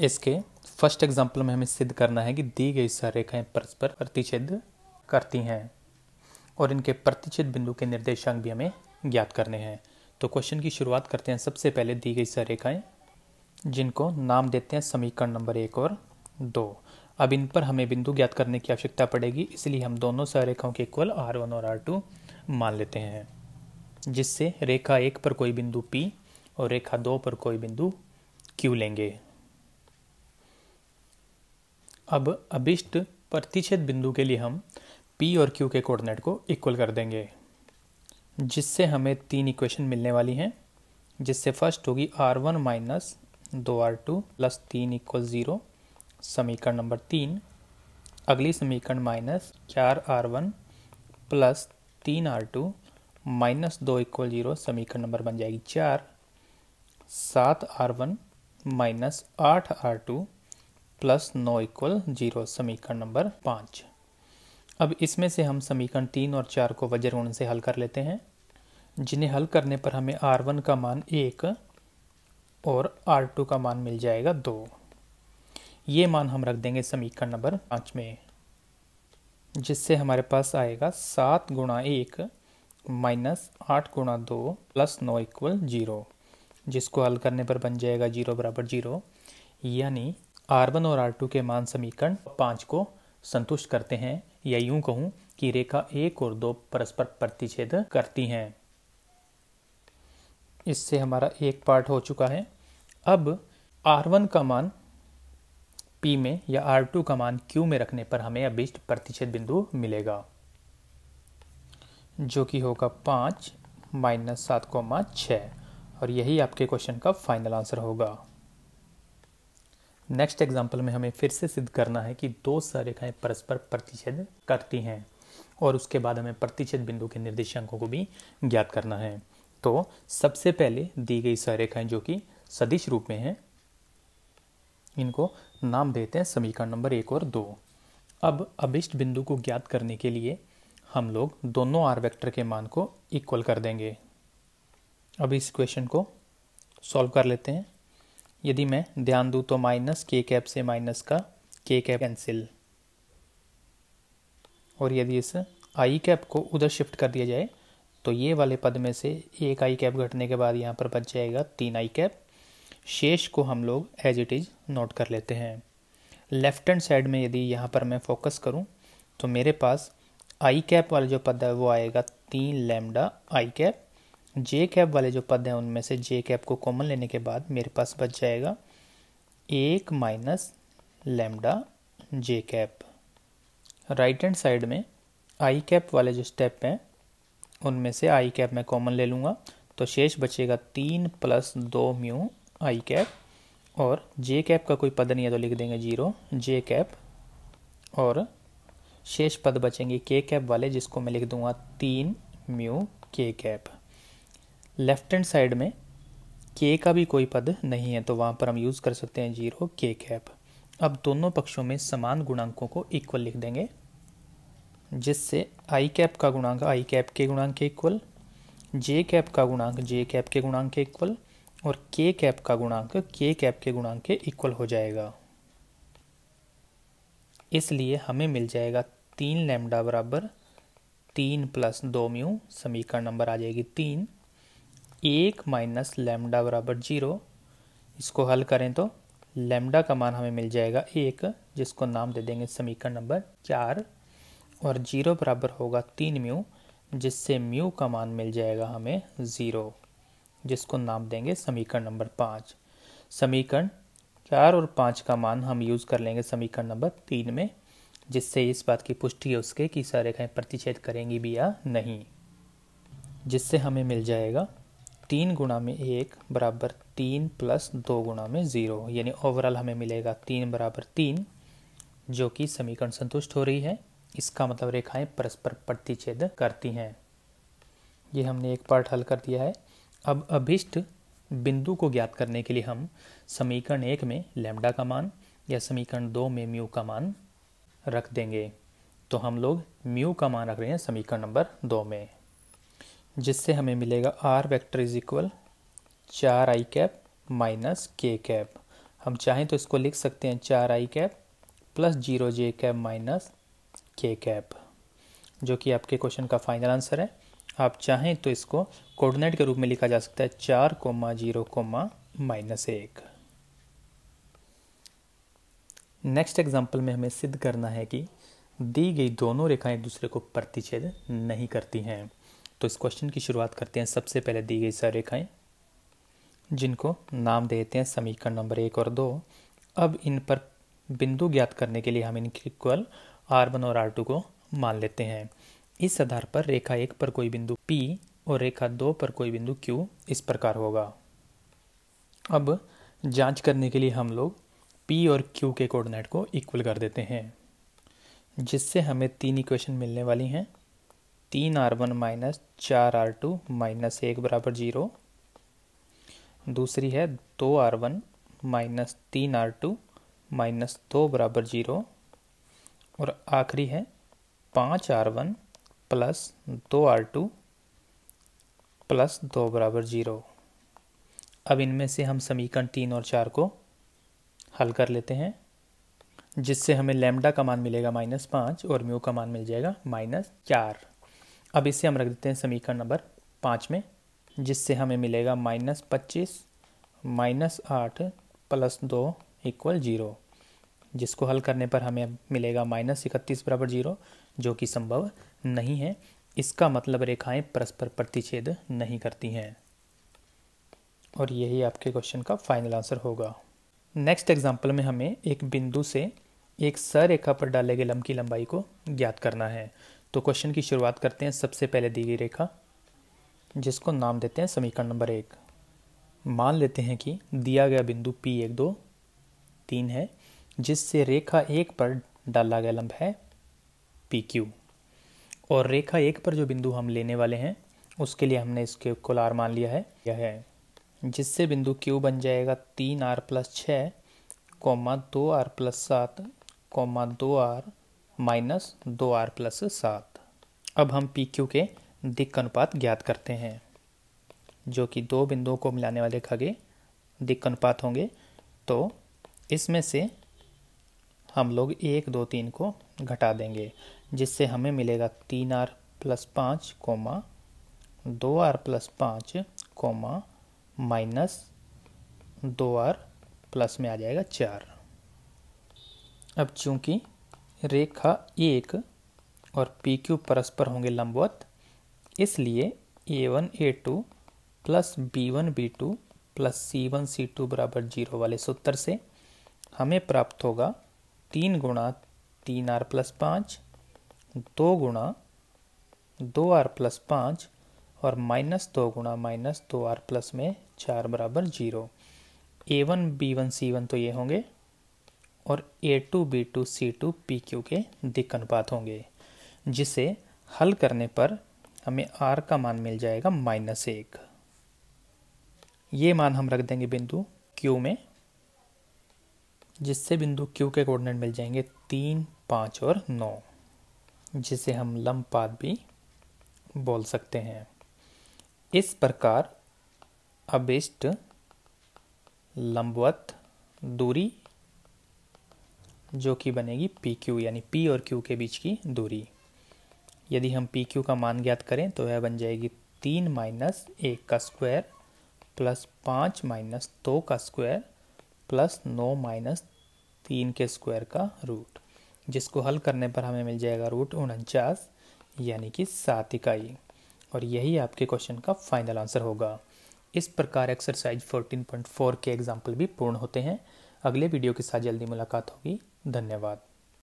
इसके first example में हमें सिद्ध करना है कि दी गई रेखाएं परस्पर प्रतिच्छेद करती हैं और इनके प्रतिच्छेद बिंदु के निर्देशांक भी हमें ज्ञात करने हैं। तो क्वेश्चन की शुरुआत करते हैं। सबसे पहले दी गई रेखाएं जिनको नाम देते हैं समीकरण नंबर 1 और 2। अब इन पर हमें बिंदु ज्ञात करने की आवश्यकता पड़ेगी, इसलिए हम दोनों रेखाओं के इक्वल R1 और R2 मान लेते हैं, जिससे रेखा 1 पर कोई बिंदु P और रेखा 2 पर कोई बिंदु Q लेंगे। अब अभिष्ट प्रतिच्छेद बिंदु के लिए हम P और Q के कोऑर्डिनेट को इक्वल कर देंगे, जिससे हमें 3 इक्वेशन मिलने वाली हैं, जिससे फर्स्ट होगी R1 minus 2R2 plus 3 equal 0 समीकरण नंबर 3। अगली समीकरण minus 4R1 plus 3R2 minus 2 equal 0 समीकरण नंबर बन जाएगी 4। 7R1 minus 8R2 plus 9 equal 0 समीकरण नंबर 5। अब इसमें से हम समीकरण 3 और 4 को वज्र गुणन से हल कर लेते हैं, जिन्हें हल करने पर हमें R1 का मान 1 और R2 का मान मिल जाएगा 2। ये मान हम रख देंगे समीकरण नंबर 5 में, जिससे हमारे पास आएगा 7 गुणा 1 माइनस 8 गुणा 2 प्लस 9 इक्वल 0, जिसको हल करने पर बन जाएगा 0 बराबर 0। यानी R1 और R2 के मान समीकरण 5 को संतुष्ट करते हैं, या यूं कहूं कि रेखा 1 और 2 परस्पर प्रतिच्छेद करती हैं। इससे हमारा एक पार्ट हो चुका है। अब R1 का मान P में या R2 का मान Q में रखने पर हमें अभिष्ट प्रतिच्छेद बिंदु मिलेगा, जो कि होगा 5 माइनस 7,6, और यही आपके क्वेश्चन का फाइनल आंसर होगा। नेक्स्ट एग्जाम्पल में हमें फिर से सिद्ध करना है कि दो रेखाएं परस्पर प्रतिच्छेद करती हैं, और उसके बाद हमें प्रतिच्छेद बिंदु के निर्देशांकों को भी ज्ञात करना है। तो सबसे पहले दी गई रेखाएं जो कि सदिश रूप में हैं, इनको नाम देते हैं समीकरण नंबर 1 और 2। अब अभिष्ट बिंदु को ज्ञात करने के लिए हम लोग दोनों आर वेक्टर के मान को इक्वल कर देंगे। अब इस क्वेश्चन को सॉल्व कर लेते हैं। यदि मैं ध्यान दूं तो माइनस के कैप से माइनस का के कैप कैंसिल, और यदि इस आई कैप को उधर शिफ्ट कर दिया जाए तो ये वाले पद में से एक आई कैप घटने के बाद यहाँ पर बच जाएगा 3 आई कैप। शेष को हम लोग एज इट इज नोट कर लेते हैं। लेफ्ट हैंड साइड में यदि यहाँ पर मैं फोकस करूँ तो मेरे पास आई कैप वाला जो पद है वो आएगा 3 लैम्डा आई कैप। जे कैप वाले जो पद हैं उनमें से जे कैप को कॉमन लेने के बाद मेरे पास बच जाएगा 1 माइनस लैम्डा जे कैप। राइट हैंड साइड में आई कैप वाले जो स्टेप हैं उनमें से आई कैप मैं कॉमन ले लूँगा, तो शेष बचेगा 3 प्लस 2 म्यू आई कैप, और जे कैप का कोई पद नहीं है तो लिख देंगे 0 जे कैप, और शेष पद बचेंगे के कैप वाले, जिसको मैं लिख दूंगा 3 म्यू के कैप। लेफ्ट हैंड साइड में के का भी कोई पद नहीं है तो वहाँ पर हम यूज़ कर सकते हैं 0 के कैप। अब दोनों पक्षों में समान गुणांकों को इक्वल लिख देंगे, जिससे आई कैप का गुणांक आई कैप के गुणांक के इक्वल, जे कैप का गुणांक जे कैप के गुणांक के इक्वल, और के कैप का गुणांक के कैप के गुणांक के इक्वल हो जाएगा। इसलिए हमें मिल जाएगा 3 लैम्डा बराबर 3 प्लस 2 म्यू, समीकरण नंबर आ जाएगी 3। 1 माइनस लैम्डा बराबर 0, इसको हल करें तो लैम्डा का मान हमें मिल जाएगा 1, जिसको नाम दे देंगे समीकरण नंबर 4, और 0 बराबर होगा 3 म्यू, जिससे म्यू का मान मिल जाएगा हमें 0, जिसको नाम देंगे समीकरण नंबर 5। समीकरण 4 और 5 का मान हम यूज़ कर लेंगे समीकरण नंबर 3 में, जिससे इस बात की पुष्टि है उसके कि रेखाएं प्रतिच्छेद करेंगी भी या नहीं, जिससे हमें मिल जाएगा 3 गुणा में 1 बराबर 3 प्लस 2 गुणा में 0, यानी ओवरऑल हमें मिलेगा 3 बराबर 3, जो कि समीकरण संतुष्ट हो रही है। इसका मतलब रेखाएं परस्पर प्रतिच्छेद करती हैं। ये हमने एक पार्ट हल कर दिया है। अब अभिष्ट बिंदु को ज्ञात करने के लिए हम समीकरण 1 में लैम्डा का मान या समीकरण 2 में म्यू का मान रख देंगे। तो हम लोग म्यू का मान रख रहे हैं समीकरण नंबर 2 में, जिससे हमें मिलेगा R vector is equal 4 i cap minus k cap. हम चाहें तो इसको लिख सकते हैं 4i cap plus 0j cap minus k cap, जो कि आपके क्वेश्चन का फाइनल आंसर है। आप चाहें तो इसको कोऑर्डिनेट के रूप में लिखा जा सकता है 4,0,-1। नेक्स्ट एग्जांपल में हमें सिद्ध करना है कि दी गई दोनों रेखाएं एक दूसरे को प्रतिच्छेद नहीं करती हैं। तो इस क्वेश्चन की शुरुआत करते हैं। सबसे पहले दी गई सारी रेखाएं, जिनको नाम देते हैं समीकरण नंबर 1 और 2। अब इन पर बिंदु ज्ञात करने के लिए हम इनके इक्वल R1 और R2 को मान लेते हैं। इस आधार पर रेखा 1 पर कोई बिंदु P और रेखा 2 पर कोई बिंदु Q इस प्रकार होगा। अब जांच करने के लिए हम लोग P और Q के कोऑर्डिनेट को इक्वल कर देते हैं, जिससे हमें 3 इक्वेशन मिलने वाली हैं। 3R1 माइनस 4R2 माइनस 1 बराबर 0। दूसरी है 2R1 माइनस 3R2 माइनस 2 बराबर 0। और आखिरी है 5R1 प्लस 2R2 प्लस 2 बराबर 0। अब इनमें से हम समीकरण 3 और 4 को हल कर लेते हैं, जिससे हमें लैम्डा का मान मिलेगा -5 और म्यू का मान मिल जाएगा -4। अब इसे हम रख देते हैं समीकरण नंबर 5 में, जिससे हमें मिलेगा -25 -8 प्लस 2 इक्वल 0, जिसको हल करने पर हमें मिलेगा -31 बराबर 0, जो कि संभव नहीं है। इसका मतलब रेखाएं परस्पर प्रतिच्छेद नहीं करती हैं, और यही आपके क्वेश्चन का फाइनल आंसर होगा। नेक्स्ट एग्जाम्पल में हमें एक बिंदु से एक सरेखा पर डाले गए लंब की लंबाई को ज्ञात करना है। तो क्वेश्चन की शुरुआत करते हैं। सबसे पहले दी गई रेखा, जिसको नाम देते हैं समीकरण नंबर 1। मान लेते हैं कि दिया गया बिंदु P1 2 3 है, जिससे रेखा 1 पर डाला गया लंब है PQ, और रेखा 1 पर जो बिंदु हम लेने वाले हैं उसके लिए हमने इसके इक्वल R मान लिया है, यह है, जिससे बिंदु Q बन जाएगा 3R plus 6, 2R plus 7, 2R minus 2R plus 7। अब हम PQ के दिक् अनुपात ज्ञात करते हैं, जो कि दो बिंदुओं को मिलाने वाले रेखा के दिक् अनुपात होंगे। तो इसमें से हम लोग 1 2 3 को घटा देंगे, जिससे हमें मिलेगा 3R plus 5, 2R plus 5, minus 2R plus में आ जाएगा 4। अब चूंकि रेखा 1 और PQ परस्पर होंगे लंबवत, इसलिए A1 A2 plus B1 B2 plus C1 C2 बराबर 0 वाले सूत्र से हमें प्राप्त होगा 3 गुणा 3R प्लस 5, 2 गुणा 2R प्लस 5 और माइनस 2 गुणा माइनस 2R प्लस में 4 बराबर 0। A1 B1 C1 तो ये होंगे, और A2 B2 C2 PQ के दिक् अनुपात होंगे, जिसे हल करने पर हमें R का मान मिल जाएगा -1। ये मान हम रख देंगे बिंदु Q में, जिससे बिंदु Q के कोऑर्डिनेट मिल जाएंगे 3, 5 और 9, जिसे हम लंब पात भी बोल सकते हैं। इस प्रकार अभिष्ट लंबवत दूरी, जो कि बनेगी PQ, यानी P और Q के बीच की दूरी, यदि हम PQ का मान ज्ञात करें तो यह बन जाएगी 3 माइनस 1 का स्क्वायर प्लस 5 माइनस 2 का स्क्वायर प्लस 9 माइनस 3 के स्क्वायर का रूट, जिसको हल करने पर हमें मिल जाएगा √49, यानी कि 7 इकाई। और यही आपके क्वेश्चन का फाइनल आंसर होगा। इस प्रकार एक्सरसाइज 14.4 के एग्जाम्पल भी पूर्ण होते हैं। अगले वीडियो के साथ जल्दी मुलाकात होगी। धन्यवाद।